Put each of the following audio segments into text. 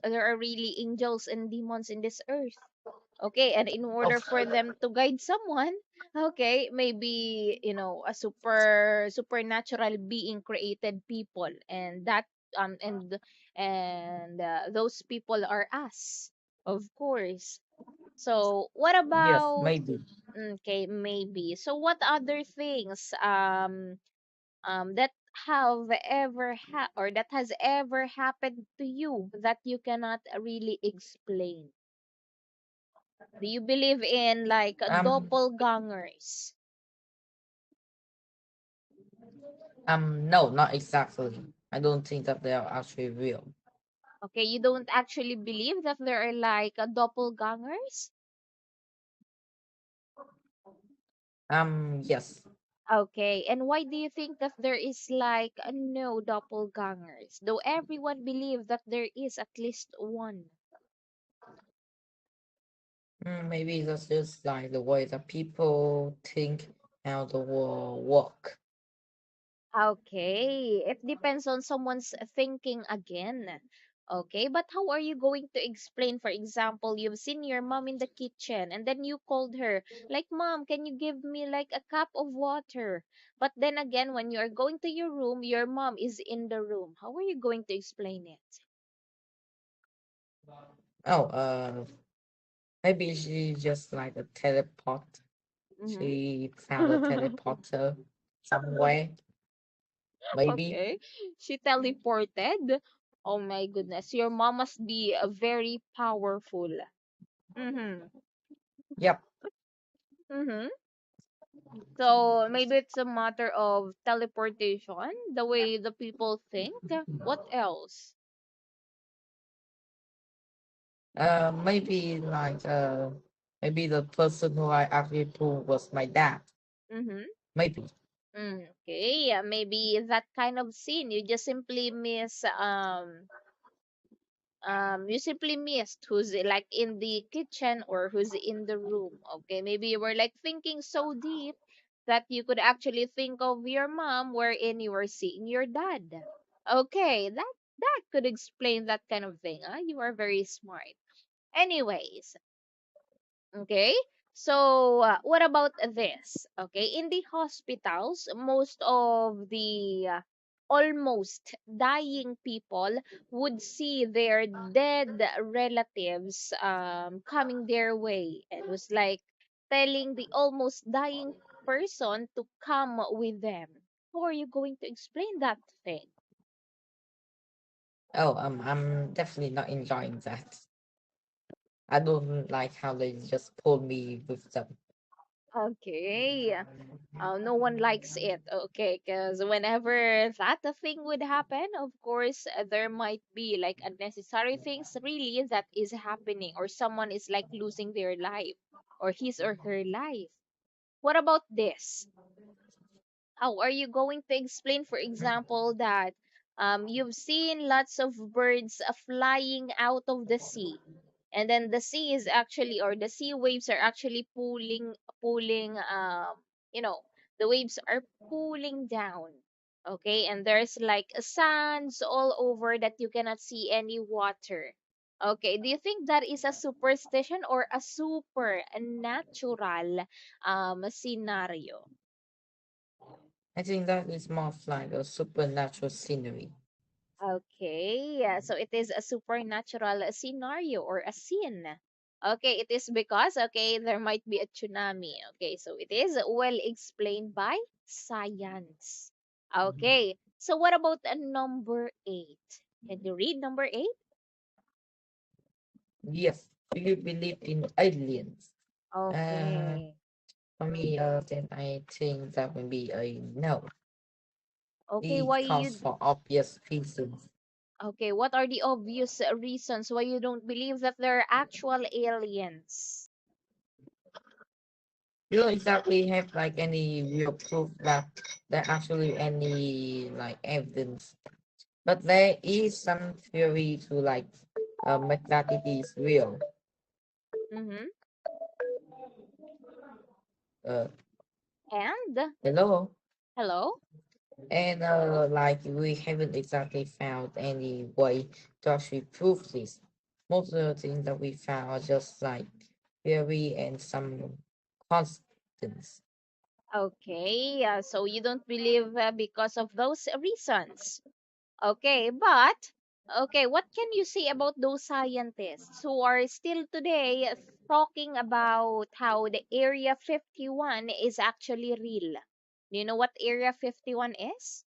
there are really angels and demons in this earth. Okay, and in order Of for them to guide someone, okay, maybe a supernatural being created people, and that um and those people are us, of course. So what yes, about, maybe. okay, maybe, so what other things that that has ever happened to you that you cannot really explain? Do you believe in like Um, doppelgangers? no, not exactly. I don't think that they are actually real. Okay, you don't actually believe that there are like doppelgangers? Yes. Okay, and why do you think that there is like no doppelgangers? Though everyone believes that there is at least one. Maybe that's just like the way that people think how the world work. Okay, it depends on someone's thinking again. Okay, but how are you going to explain, for example, you've seen your mom in the kitchen and then you called her, like, Mom, can you give me like a cup of water? But then again, when you are going to your room, your mom is in the room. How are you going to explain it? Oh, maybe she just like a teleport. Mm-hmm. She found a teleporter somewhere. Maybe. Okay, she teleported. Oh my goodness, your mom must be very powerful. Mm-hmm. Yep. Mm-hmm. So maybe it's a matter of teleportation, the way the people think. What else? Maybe like maybe the person who I actually pulled was my dad. Mm-hmm. Maybe. Okay, yeah, maybe that kind of scene you just simply miss. You simply missed who's like in the kitchen or who's in the room. Okay, maybe you were like thinking so deep that you could actually think of your mom wherein you were seeing your dad. Okay, that could explain that kind of thing. Huh? You are very smart. Anyways, okay. So, what about this? Okay, in the hospitals, most of the almost dying people would see their dead relatives coming their way and was like telling the almost dying person to come with them. How are you going to explain that thing? Oh, I'm definitely not enjoying that. I don't like how they just pull me with them. Okay. No one likes it, okay? Because whenever that a thing would happen, of course, there might be like unnecessary things really that is happening, or someone is like losing their life or his or her life. What about this? How are you going to explain, for example, that you've seen lots of birds flying out of the sea, and then the sea is actually, or the sea waves are actually pulling you know the waves are pulling down, okay, and there's like sands all over that you cannot see any water. Okay, do you think that is a superstition or a supernatural scenario? I think that is more of like a supernatural scenery. Okay, yeah, so it is a supernatural scenario or a scene. Okay, it is because, okay, there might be a tsunami. Okay, so it is well explained by science. Okay, so what about number eight? Can you read number eight? Yes. Do you believe in aliens? Uh, Okay, for me, then I think that would be a no. okay, why Because you, for obvious reasons. okay, what are the obvious reasons why you don't believe that there are actual aliens? You don't exactly have like any real proof that there actually any like evidence. But there is some theory to like make that it is real. Mm-hmm. Uh, And hello? hello? And like we haven't exactly found any way to actually prove this. most of the things that we found are just like theory and some constants. Okay, so you don't believe because of those reasons. Okay, but okay, what can you say about those scientists who are still today talking about how the Area 51 is actually real? Do you know what Area 51 is?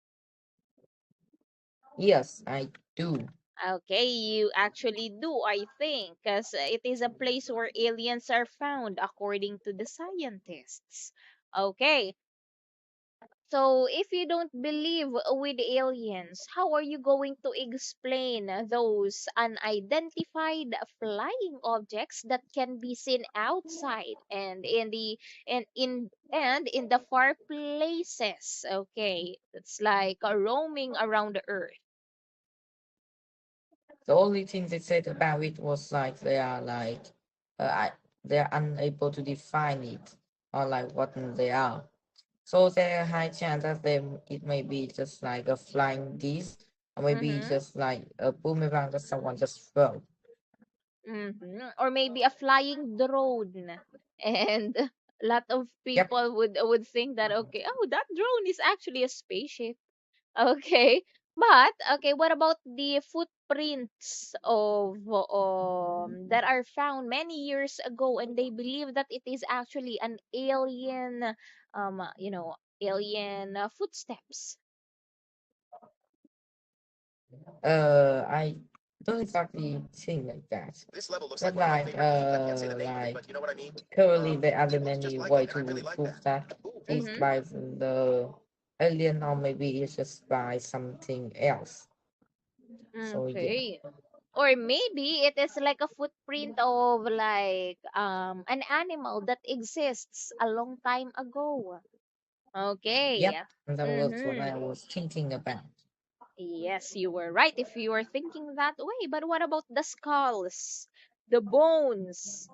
Yes, I do. Okay, you actually do, I think, because it is a place where aliens are found, according to the scientists. Okay, so if you don't believe with aliens, how are you going to explain those unidentified flying objects that can be seen outside and in the far places? Okay, it's like roaming around the earth. The only thing they said about it was like they are like they're unable to define it or like what they are. So there are high chance that it may be just like a flying disc or maybe Mm-hmm. just like a boomerang that someone just throw. Or maybe a flying drone. And a lot of Yep. people would think that, okay, oh, that drone is actually a spaceship. Okay. But okay, what about the footprints of that are found many years ago, and they believe that it is actually an alien alien footsteps. I don't exactly think like that. But like currently there aren't any way to prove that it's Mhm. by the alien or maybe it's just by something else. So yeah. Okay. Or maybe it is like a footprint of like an animal that exists a long time ago. Okay. Yep. And that was what I Mhm. was thinking about. Yes, you were right if you were thinking that way. But what about the skulls, the bones,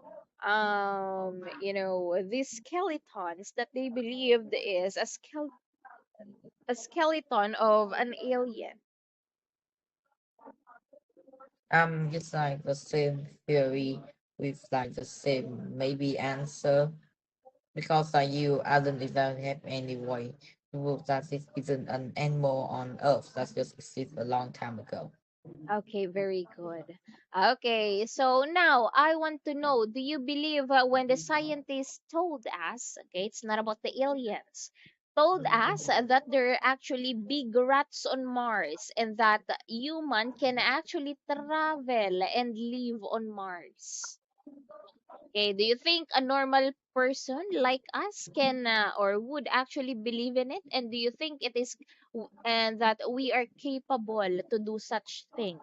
these skeletons that they believed is a skeleton of an alien? It's like the same theory with like the same maybe answer because like you Adam don't have any way to prove that it isn't an animal on Earth that just existed a long time ago. Okay, very good. Okay, so now I want to know, do you believe when the scientists told us, okay, it's not about the aliens, told us that there are actually big rats on Mars and that human can actually travel and live on Mars? Okay, do you think a normal person like us can or would actually believe in it? And do you think it is and that we are capable to do such thing?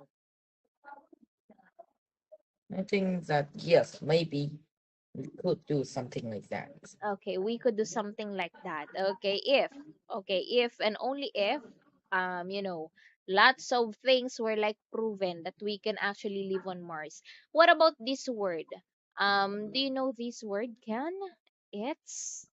I think that yes, maybe we could do something like that. Okay, we could do something like that. Okay, if and only if lots of things were like proven that we can actually live on Mars. What about this word? Do you know this word, Ken? It's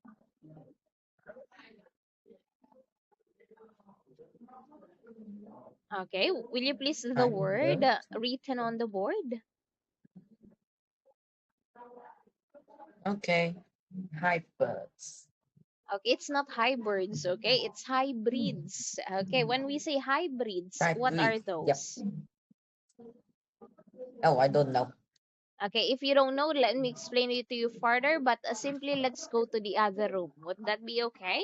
okay. Will you please the word Hybrid. written on the board? Okay. Hybrids. Okay, it's not hybrids, okay? It's hybrids. Okay, when we say hybrids, what Hybrid. are Yep. those? Oh, I don't know. Okay, if you don't know, let me explain it to you further, but simply let's go to the other room. Would that be okay?